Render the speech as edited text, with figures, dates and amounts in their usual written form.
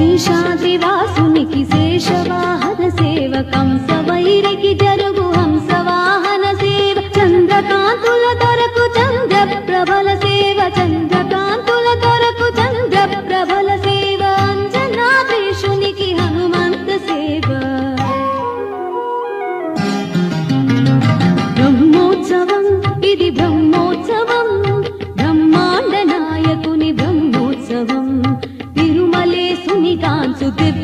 శేషాద్రివాసునికి శేషవాహన సేవ కంసవైరికి జరుగు హంసవాహన సేవ చంద్రకాంతుల దొరకు చంద్రప్రభల సేవ చంద్రకాంతుల దొరకు చంద్రప్రభల సేవ అంజనాద్రీశునికి హనుమంత సేవ బ్రహ్మోత్సవం ఇది బ్రహ్మోత్సవం బ్రహ్మాండ నాయకుని బ్రహ్మోత్సవం తిరుమలేశుని కాంచు దివ్య